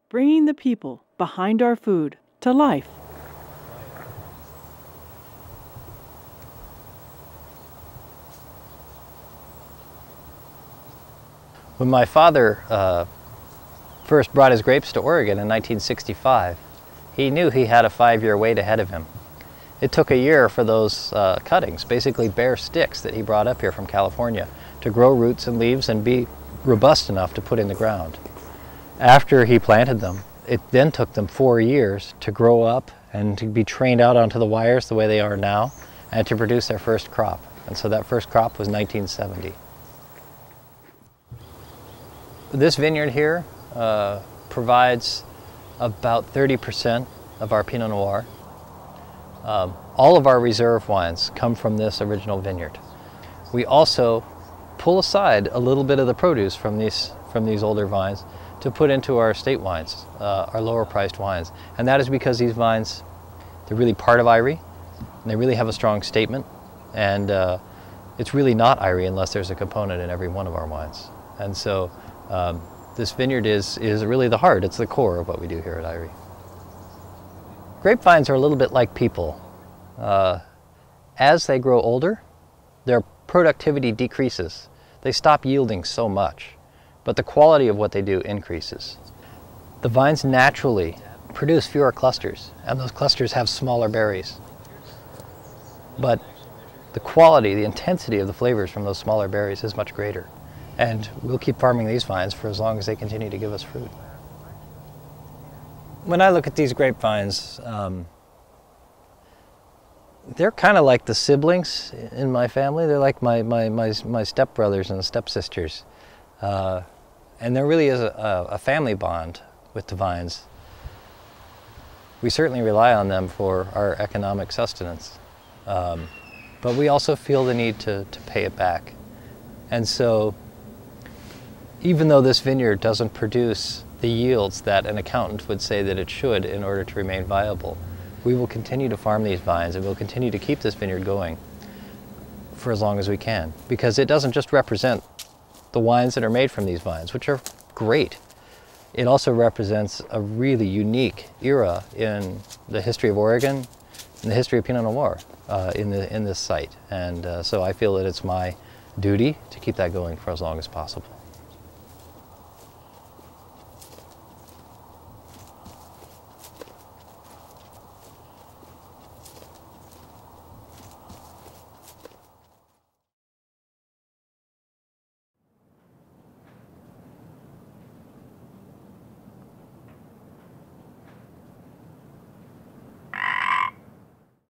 bringing the people behind our food to life. When my father first brought his grapes to Oregon in 1965, he knew he had a 5-year wait ahead of him. It took a year for those cuttings, basically bare sticks that he brought up here from California, to grow roots and leaves and be robust enough to put in the ground. After he planted them, it then took them 4 years to grow up and to be trained out onto the wires the way they are now, and to produce their first crop. And so that first crop was 1970. This vineyard here provides about 30% of our Pinot Noir. All of our reserve wines come from this original vineyard. We also pull aside a little bit of the produce from these older vines to put into our estate wines, our lower priced wines. And that is because these vines, they're really part of Eyrie, and they really have a strong statement. And it's really not Eyrie unless there's a component in every one of our wines. And so this vineyard is really the heart, it's the core of what we do here at Eyrie. Grapevines are a little bit like people. As they grow older, their productivity decreases. They stop yielding so much, but the quality of what they do increases. The vines naturally produce fewer clusters, and those clusters have smaller berries. But the quality, the intensity of the flavors from those smaller berries is much greater. And we'll keep farming these vines for as long as they continue to give us fruit. When I look at these grapevines, they're kind of like the siblings in my family. They're like my stepbrothers and stepsisters. And there really is a family bond with the vines. We certainly rely on them for our economic sustenance. But we also feel the need to pay it back. And so, even though this vineyard doesn't produce the yields that an accountant would say that it should in order to remain viable, we will continue to farm these vines, and we'll continue to keep this vineyard going for as long as we can, because it doesn't just represent the wines that are made from these vines, which are great. It also represents a really unique era in the history of Oregon, in the history of Pinot Noir in this site. And so I feel that it's my duty to keep that going for as long as possible.